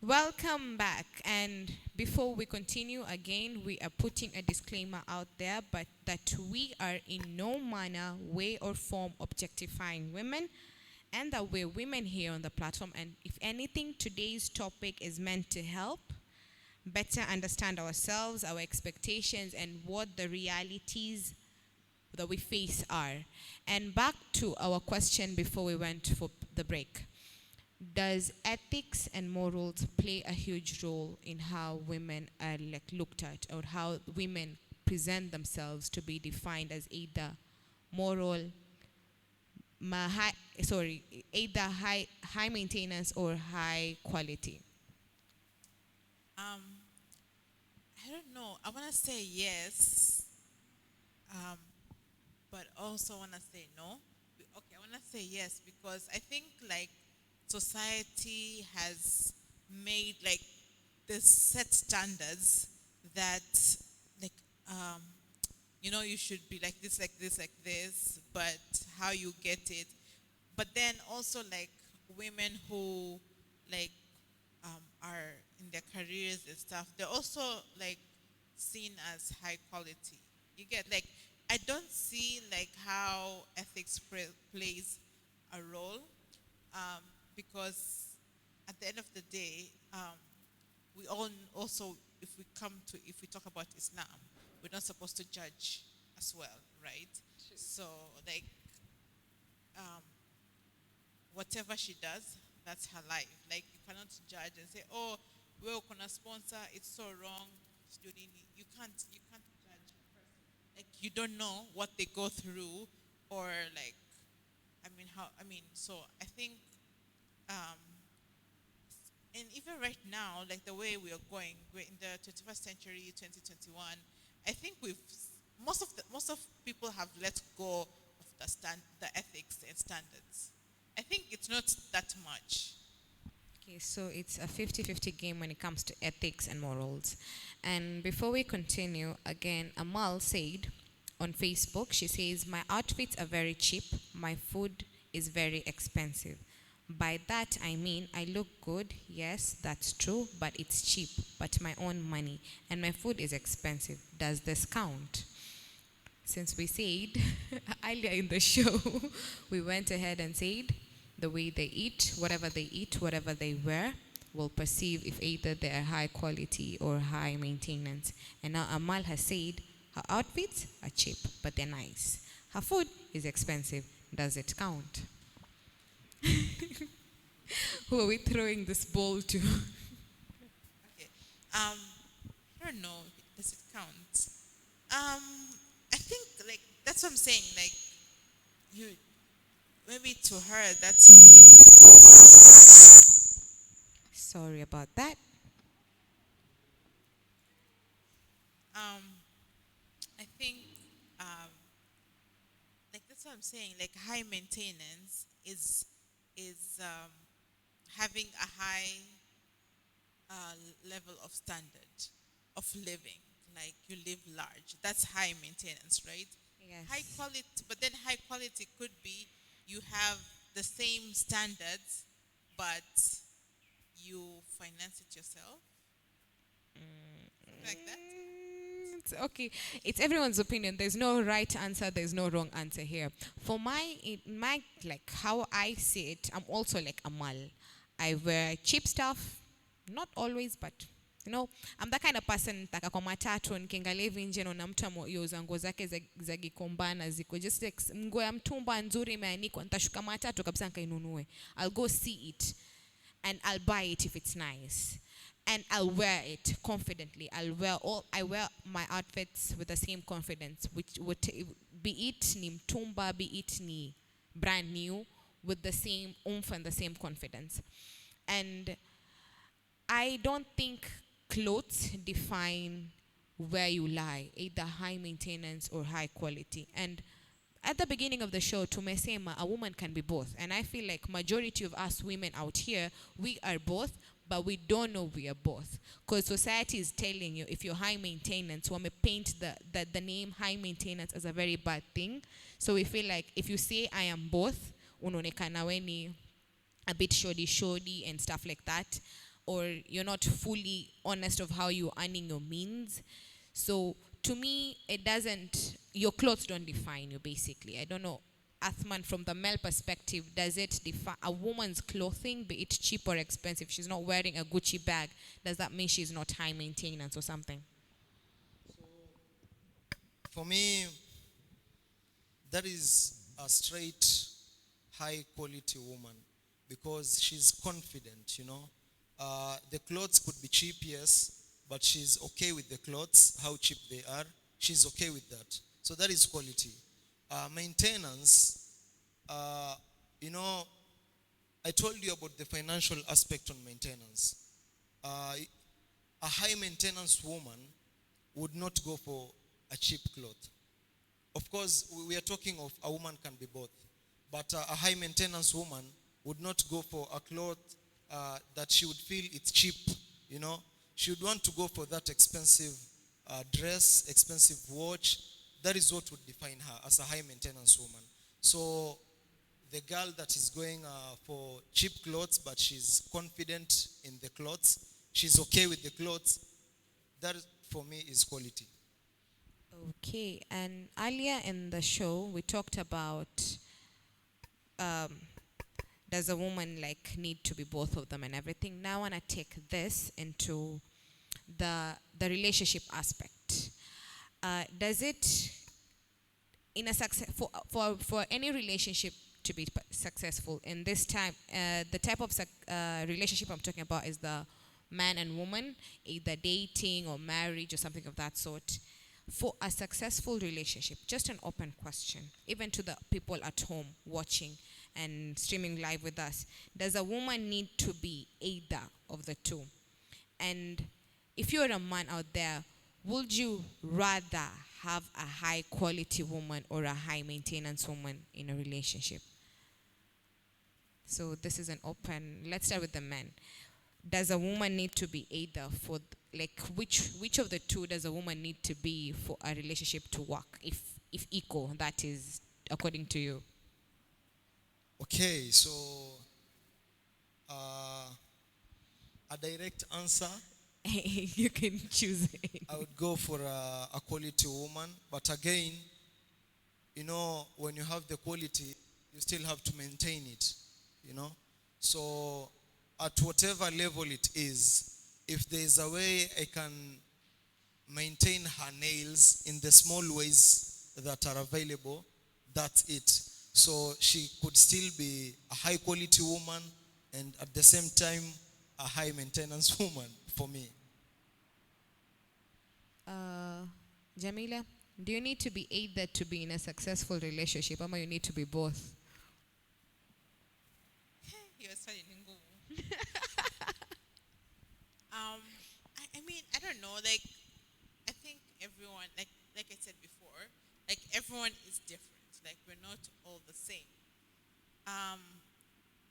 Welcome back, and before we continue again, we are putting a disclaimer out there, but that we are in no manner, way or form objectifying women, and that we're women here on the platform, and if anything, today's topic is meant to help better understand ourselves, our expectations, and what the realities that we face are. And back to our question before we went for the break. Does ethics and morals play a huge role in how women are looked at, or how women present themselves to be defined as either moral, either high maintenance or high quality? I don't know. I want to say yes, but also want to say no. Okay, I want to say yes because I think society has made the set standards that you should be like this, like this, like this, but how you get it. But then also women who are in their careers and stuff, they're also seen as high quality. You get I don't see how ethics plays a role. Because at the end of the day, we all also, if we talk about Islam, we're not supposed to judge as well, right? True. So whatever she does, that's her life. You cannot judge and say, oh, we're gonna sponsor, it's so wrong. You can't judge a person. You don't know what they go through, or so I think. And even right now, the way we are going, we're in the 21st century, 2021. I think most of people have let go of the ethics and standards. I think it's not that much. Okay, so it's a 50-50 game when it comes to ethics and morals. And before we continue, again, Amal said on Facebook, she says, my outfits are very cheap, my food is very expensive. By that I mean I look good, yes, that's true, but it's cheap, but my own money, and my food is expensive. Does this count? Since we said earlier in the show, we went ahead and said the way they eat, whatever they wear, will perceive if either they are high quality or high maintenance. And now Amal has said her outfits are cheap, but they're nice. Her food is expensive. Does it count? Who are we throwing this ball to? Okay. I don't know. Does it count? I think that's what I'm saying. You maybe to her that's okay. Sorry about that. I think like that's what I'm saying. Like high maintenance is having a high level of standard of living. Like you live large. That's high maintenance, right? Yes. High quality, but then high quality could be you have the same standards, but you finance it yourself. Something like that. It's okay. It's everyone's opinion. There's no right answer. There's no wrong answer here. For my like how I see it, I'm also like a mal. I wear cheap stuff, not always, but you know, I'm that kind of person. Taka kwa matatu nikiangalia hivi nje na mtu yoza nguo zake za Gikomba na ziko just like nguo ya mtumba nzuri imeanikwa, nitashuka matatu kabisa nikainunue. I'll go see it and I'll buy it if it's nice. And I'll wear it confidently. I wear my outfits with the same confidence, which would be it ni mtumba, be it ni brand new, with the same oomph and the same confidence. And I don't think clothes define where you lie, either high maintenance or high quality. And at the beginning of the show, tumesema a woman can be both. And I feel like majority of us women out here, we are both, but we don't know we are both. Because society is telling you if you're high maintenance, we may paint the name high maintenance as a very bad thing. So we feel like if you say I am both, unaonekana weni a bit shoddy and stuff like that, or you're not fully honest of how you're earning your means. So to me, it doesn't, your clothes don't define you basically. I don't know, Athman, from the male perspective, does it define a woman's clothing, be it cheap or expensive? She's not wearing a Gucci bag. Does that mean she's not high maintenance or something? For me, that is a straight, high quality woman because she's confident, you know. The clothes could be cheap, yes, but she's okay with the clothes, how cheap they are. She's okay with that. So that is quality. Maintenance, you know, I told you about the financial aspect on maintenance. A high maintenance woman would not go for a cheap cloth. Of course, we are talking of a woman can be both. But a high maintenance woman would not go for a cloth that she would feel it's cheap, you know. She would want to go for that expensive dress, expensive watch. That is what would define her as a high maintenance woman. So the girl that is going for cheap clothes, but she's confident in the clothes, she's okay with the clothes, that for me is quality. Okay, and earlier in the show, we talked about does a woman like need to be both of them and everything. Now I want to take this into the relationship aspect. Does it, in a success, for any relationship to be successful in this time, the type of relationship I'm talking about is the man and woman, either dating or marriage or something of that sort. For a successful relationship, just an open question, even to the people at home watching and streaming live with us, does a woman need to be either of the two? And if you're a man out there, would you rather have a high quality woman or a high maintenance woman in a relationship? So this is an open, let's start with the men. Does a woman need to be either for, like, which of the two does a woman need to be for a relationship to work, if equal, that is, according to you? Okay, so a direct answer. You can choose it. I would go for a quality woman, but again, you know, when you have the quality, you still have to maintain it, you know. So at whatever level it is, if there is a way I can maintain her nails in the small ways that are available, that's it. So she could still be a high quality woman and at the same time a high maintenance woman for me. Jamila, do you need to be either to be in a successful relationship, or you need to be both? You're studying I mean, I don't know, like, I think every everyone, like I said before, like everyone is different. Like we're not all the same.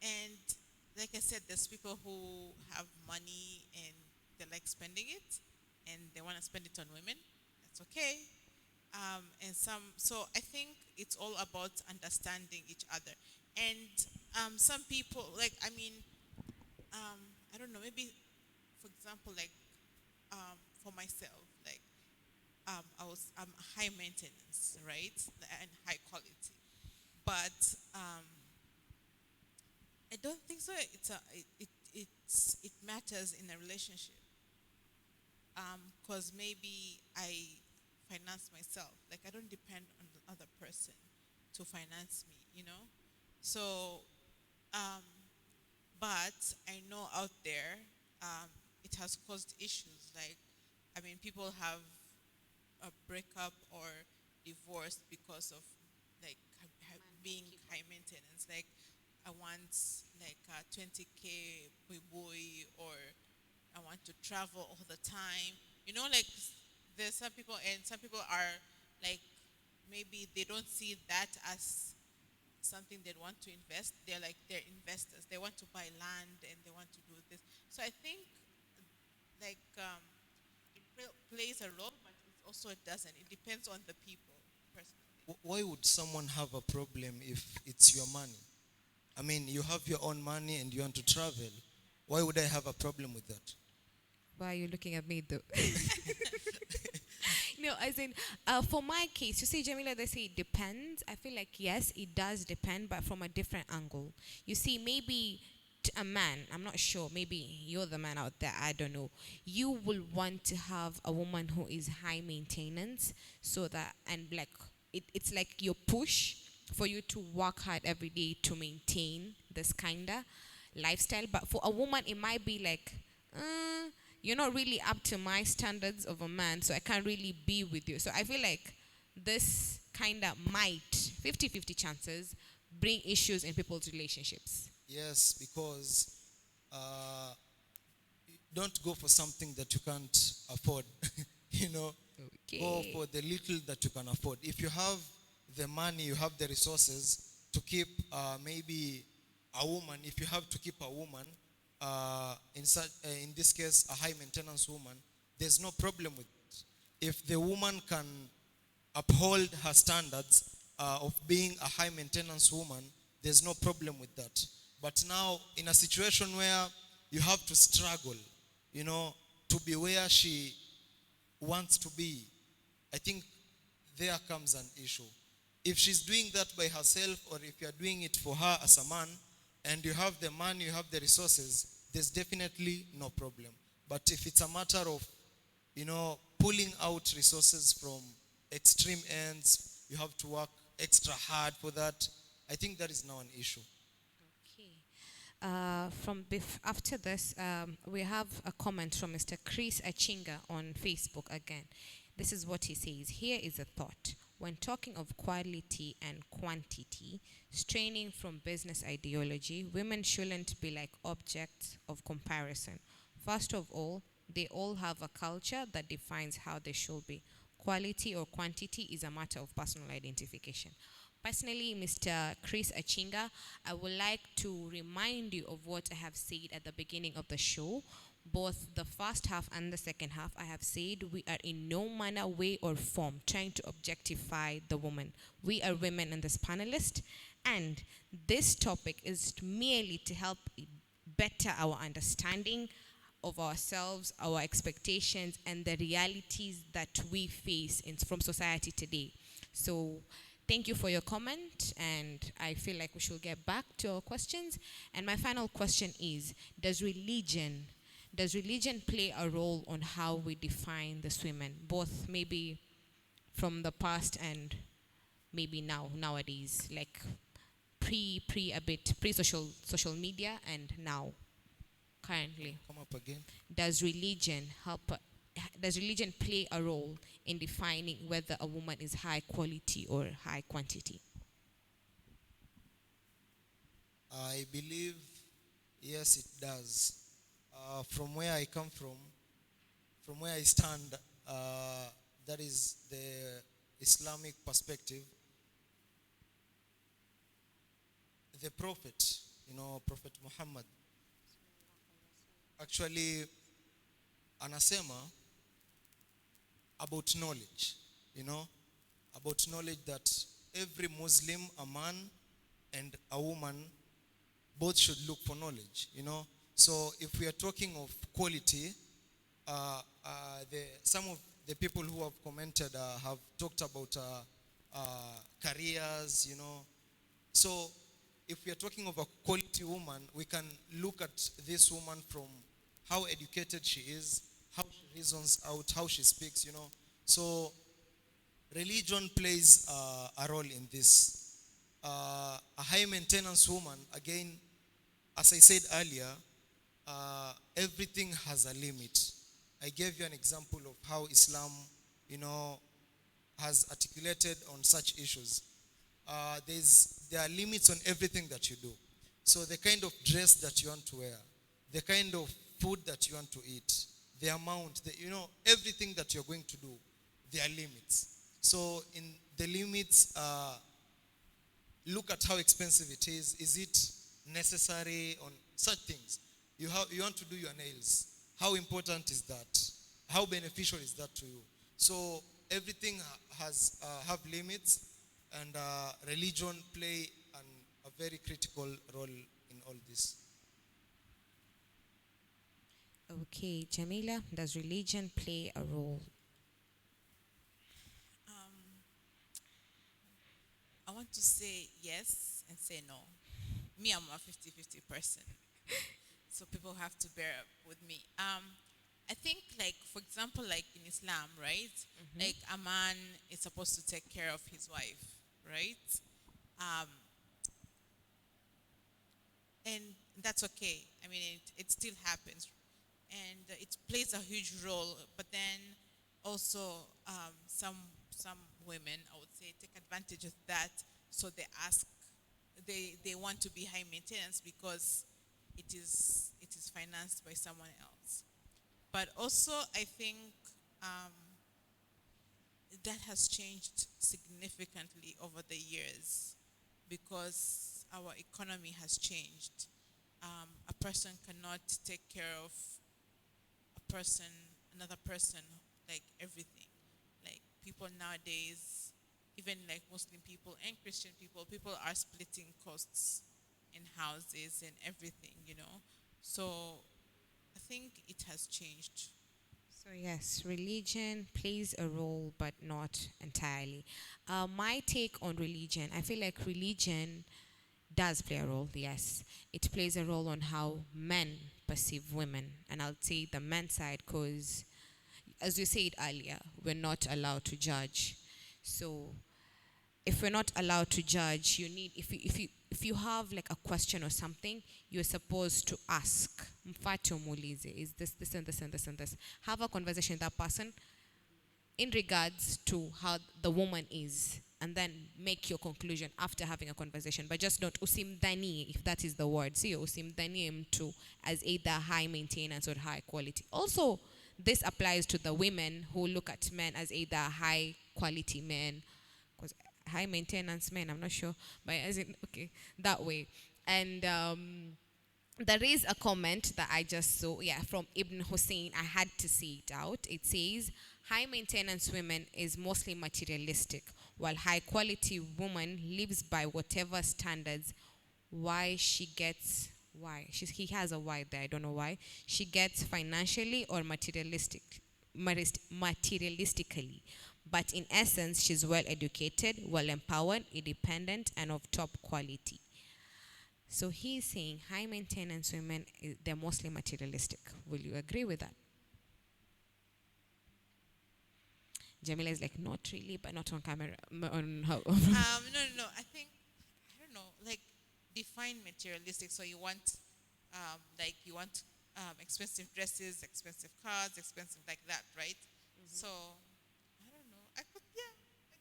And like I said, there's people who have money and they like spending it, and they want to spend it on women. That's okay. So I think it's all about understanding each other. And some people, like, I don't know, maybe, for example, like, for myself, like, I'm high maintenance, right, and high quality, but I don't think so. It matters in a relationship, because maybe I finance myself. Like I don't depend on the other person to finance me, you know. So, but I know out there, it has caused issues. Like, people have a breakup or divorce because of like being high maintenance. Like, I want like 20K boy, or I want to travel all the time. You know, like there's some people, and some people are like, maybe they don't see that as something they want to invest. They're investors. They want to buy land and they want to do this. So I think like it plays a role, but it also doesn't. It depends on the people personally. Why would someone have a problem if it's your money? I mean, you have your own money and you want to travel. Why would I have a problem with that? Why are you looking at me though? No, as in, for my case, you see, Jamila, they say it depends. I feel like, yes, it does depend, but from a different angle. You see, maybe a man, I'm not sure, maybe you're the man out there, I don't know. You will want to have a woman who is high maintenance, so that, and like, it's like your push for you to work hard every day to maintain this kinda lifestyle. But for a woman, it might be like, you're not really up to my standards of a man, so I can't really be with you. So I feel like this kind of might, 50-50 chances, bring issues in people's relationships. Yes, because don't go for something that you can't afford. You know, go for the little that you can afford. If you have the money, you have the resources to keep maybe a woman. If you have to keep a woman, in this case, a high maintenance woman, there's no problem with it. If the woman can uphold her standards of being a high maintenance woman, there's no problem with that. But now, in a situation where you have to struggle, you know, to be where she wants to be, I think there comes an issue. If she's doing that by herself, or if you're doing it for her as a man, and you have the money, you have the resources, there's definitely no problem. But if it's a matter of, you know, pulling out resources from extreme ends, you have to work extra hard for that, I think that is now an issue. After this, we have a comment from Mr. Chris Achinga on Facebook again. This is what he says. Here is a thought. When talking of quality and quantity, straining from business ideology, women shouldn't be like objects of comparison. First of all, they all have a culture that defines how they should be. Quality or quantity is a matter of personal identification. Personally, Mr. Chris Achinga, I would like to remind you of what I have said at the beginning of the show. Both the first half and the second half, I have said we are in no manner, way, or form trying to objectify the woman. We are women in this panelist, and this topic is merely to help better our understanding of ourselves, our expectations, and the realities that we face from society today. So, thank you for your comment, and I feel like we should get back to our questions. And my final question is, does religion play a role on how we define the women, both maybe from the past and maybe nowadays, like pre social media and now, currently? Come up again. Does religion play a role in defining whether a woman is high quality or high quantity? I believe, yes, it does. From where I come from where I stand, that is the Islamic perspective. The Prophet, Prophet Muhammad, actually anasema about knowledge, about knowledge, that every Muslim, a man and a woman, both should look for knowledge, So if we are talking of quality, some of the people who have commented have talked about careers, So if we are talking of a quality woman, we can look at this woman from how educated she is, how she reasons out, how she speaks, So religion plays a role in this. A high maintenance woman, again, as I said earlier, everything has a limit. I gave you an example of how Islam, has articulated on such issues. There are limits on everything that you do. So the kind of dress that you want to wear, the kind of food that you want to eat, the amount, everything that you're going to do, there are limits. So in the limits, look at how expensive it is. Is it necessary on such things? You want to do your nails. How important is that? How beneficial is that to you? So everything have limits, and religion play a very critical role in all this. Okay, Jamila, does religion play a role? I want to say yes and say no. Me, I'm a 50-50 person. So people have to bear up with me. I think, like, for example, like in Islam, right? Like a man is supposed to take care of his wife, right? And that's okay. I mean, it still happens. And it plays a huge role. But then also some women, I would say, take advantage of that. So they want to be high maintenance because it is financed by someone else. But also, I think that has changed significantly over the years because our economy has changed. A person cannot take care of another person, like everything. Like people nowadays, even like Muslim people and Christian people are splitting costs in houses and everything, So I think it has changed. So yes, religion plays a role, but not entirely. My take on religion, I feel like religion does play a role, yes. It plays a role on how men perceive women. And I'll say the men's side because, as you said earlier, we're not allowed to judge. So if we're not allowed to judge, if you have like a question or something, you're supposed to ask. Mfate umuulize, is this and this and this and this? Have a conversation with that person in regards to how the woman is, and then make your conclusion after having a conversation. But just don't usimdhanie, if that is the word. See, usimdhanie mtu as either high maintenance or high quality. Also, this applies to the women who look at men as either high quality men, because high maintenance men, I'm not sure, but as in, okay, that way. And there is a comment that I just saw, from Ibn Hussein. I had to see it out. It says, high maintenance women is mostly materialistic, while high quality woman lives by whatever standards. He has a why there, I don't know why. She gets financially or materialistically. But in essence, she's well educated, well empowered, independent, and of top quality. So he's saying high maintenance women, they're mostly materialistic. Will you agree with that? Jamila is like, not really, but not on camera. On how? No. I think, I don't know, like, define materialistic. So you want, expensive dresses, expensive cars, expensive like that, right? So, I don't know. I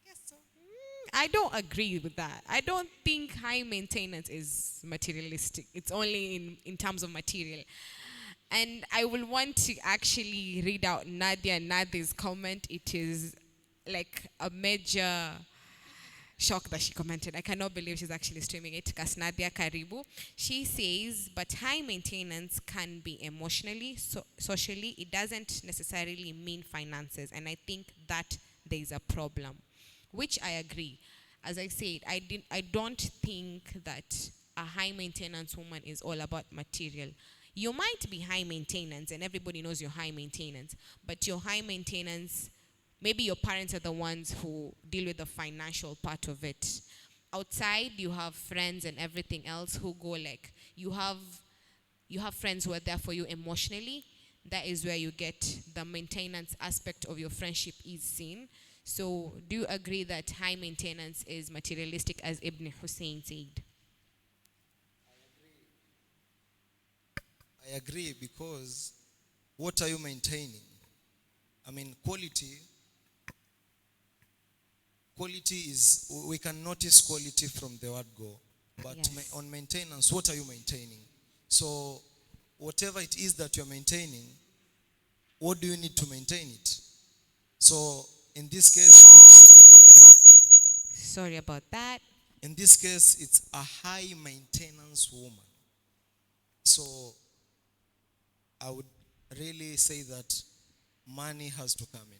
guess so. I don't agree with that. I don't think high maintenance is materialistic. It's only in terms of material. And I will want to actually read out Nadia Nadi's comment. It is like a major shock that she commented. I cannot believe she's actually streaming it. Kasnadia Karibu. She says, but high maintenance can be emotionally, socially. It doesn't necessarily mean finances. And I think that there is a problem, which I agree. As I said, I don't think that a high maintenance woman is all about material. You might be high maintenance and everybody knows you're high maintenance, but your high maintenance, maybe your parents are the ones who deal with the financial part of it. Outside, you have friends and everything else who go like, you have friends who are there for you emotionally. That is where you get the maintenance aspect of your friendship is seen. So do you agree that high maintenance is materialistic, as Ibn Hussein said? I agree, because what are you maintaining? I mean, quality is, we can notice quality from the word go. But yes. On maintenance, what are you maintaining? So whatever it is that you're maintaining, what do you need to maintain it? So in this case, sorry about that. In this case, it's a high maintenance woman. So I would really say that money has to come in.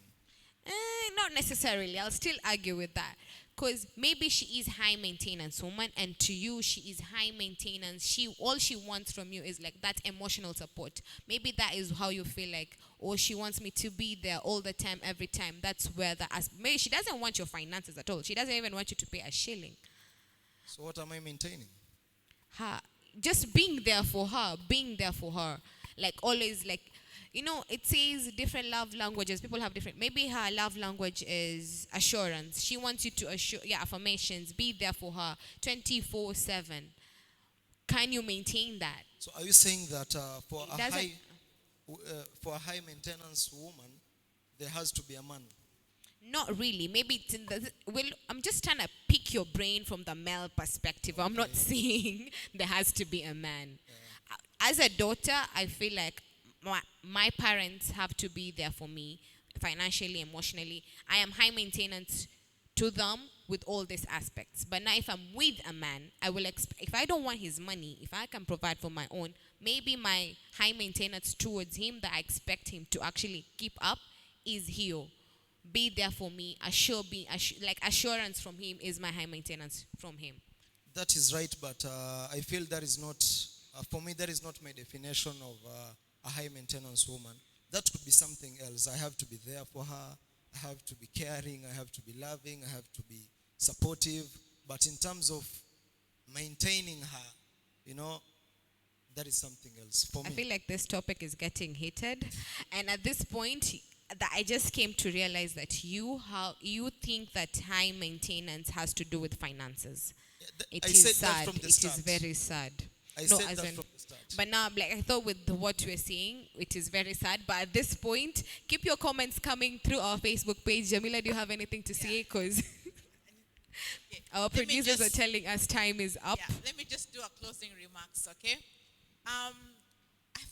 Not necessarily. I'll still argue with that. Because maybe she is high maintenance woman, and to you she is high maintenance. All she wants from you is like that emotional support. Maybe that is how you feel like, oh, she wants me to be there all the time, every time. That's where maybe she doesn't want your finances at all. She doesn't even want you to pay a shilling. So what am I maintaining? Just being there for her. Like always, like, you know, it says different love languages. People have different. Maybe her love language is assurance. She wants you to assure, affirmations. Be there for her 24/7. Can you maintain that? So are you saying that for a high maintenance woman, there has to be a man? Not really. Maybe it's in I'm just trying to pick your brain from the male perspective. Okay. I'm not saying there has to be a man. Yeah. As a daughter, I feel like my parents have to be there for me financially, emotionally. I am high maintenance to them with all these aspects. But now if I'm with a man, I will if I don't want his money, if I can provide for my own, maybe my high maintenance towards him that I expect him to actually keep up is here. Be there for me, assurance from him is my high maintenance from him. That is right, but I feel that is not, for me, that is not my definition of a high maintenance woman. That could be something else. I have to be there for her. I have to be caring. I have to be loving. I have to be supportive. But in terms of maintaining her, you know, that is something else for me. I feel like this topic is getting heated. And at this point, that I just came to realize that you think that high maintenance has to do with finances. It is sad. It is very sad. I said that from the start. But now, like, I thought with what we're saying, it is very sad. But at this point, keep your comments coming through our Facebook page. Jamila, do you have anything to say? Because our producers are telling us time is up. Yeah, let me just do a closing remarks, okay? I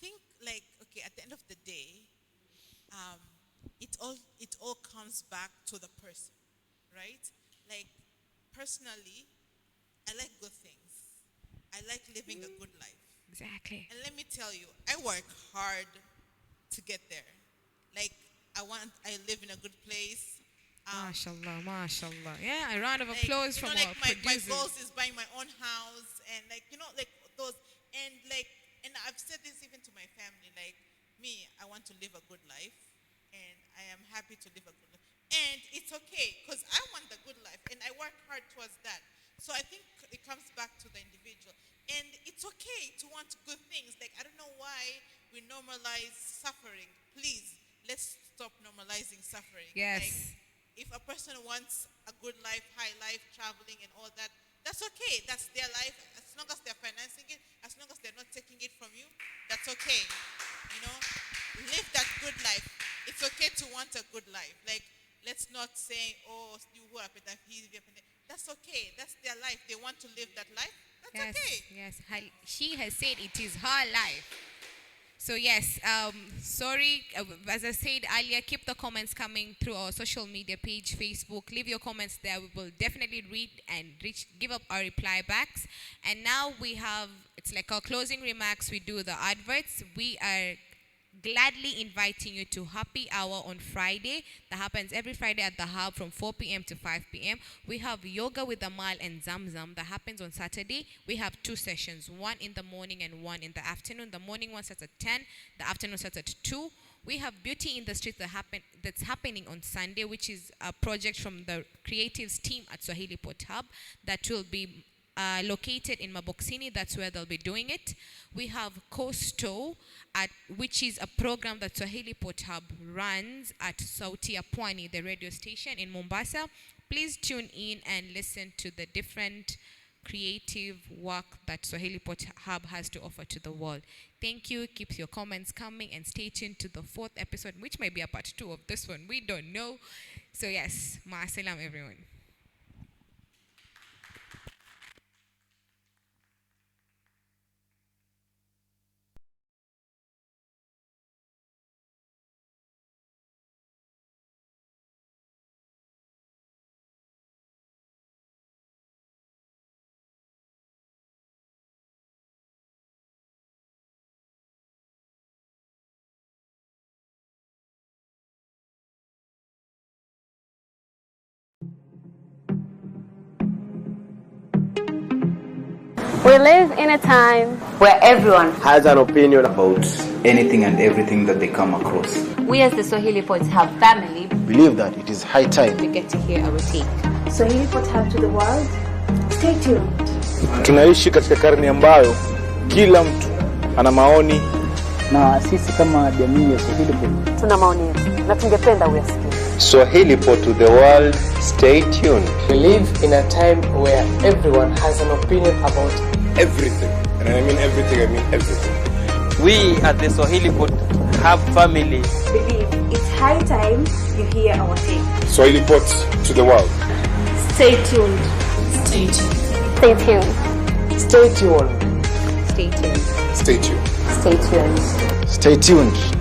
think, like, okay, at the end of the day, it all comes back to the person, right? Like, personally, I like good things. I like living a good life. Exactly. And let me tell you, I work hard to get there. Like, I live in a good place. MashaAllah, MashaAllah. Yeah, a round of applause from our producers. My goals is buying my own house, and like, you know, like those, and I've said this even to my family, like, me, I want to live a good life, and I am happy to live a good life. And it's okay, because I want the good life, and I work hard towards that. So I think it comes back to the individual. And it's okay to want good things. Like, I don't know why we normalize suffering. Please, let's stop normalizing suffering. Yes. Like, if a person wants a good life, high life, traveling and all that, that's okay. That's their life. As long as they're financing it, as long as they're not taking it from you, that's okay. You know, live that good life. It's okay to want a good life. Like, let's not say, oh, you who are that's okay. That's their life. They want to live that life. That's okay. Yes. She has said it is her life. So yes, sorry, as I said earlier, keep the comments coming through our social media page, Facebook. Leave your comments there. We will definitely read and give up our reply backs. And now we have, it's like our closing remarks. We do the adverts. We are gladly inviting you to Happy Hour on Friday. That happens every Friday at the Hub from 4 p.m. to 5 p.m. We have Yoga with Amal and Zamzam. That happens on Saturday. We have 2 sessions, one in the morning and one in the afternoon. The morning one starts at 10. The afternoon starts at 2. We have Beauty in the Street that's happening on Sunday, which is a project from the creatives team at Swahilipot Hub that will be located in Maboksini. That's where they'll be doing it. We have Costo, which is a program that Swahilipot Hub runs at Sauti ya Pwani, the radio station in Mombasa. Please tune in and listen to the different creative work that Swahilipot Hub has to offer to the world. Thank you. Keep your comments coming and stay tuned to the 4th episode, which may be a part 2 of this one. We don't know. So yes, ma'asalam everyone. We live in a time where everyone has an opinion about anything and everything that they come across. We as the Swahilipots have family. Believe that it is high time we get to hear our take. Swahilipot Hub to the world. Stay tuned. Tunaishi katika karne ambayo kila mtu ana maoni, na sisi kama jamii ya Swahilipot tuna maoni yetu na tungependa uyasikie. Swahilipot to the world, stay tuned. We live in a time where everyone has an opinion about everything. And I mean everything, I mean everything. We at the Swahilipot have family. Believe it's high time you hear our take. Swahilipot to the world. Stay tuned. Stay tuned. Stay tuned. Stay tuned. Stay tuned. Stay tuned. Stay tuned. Stay tuned.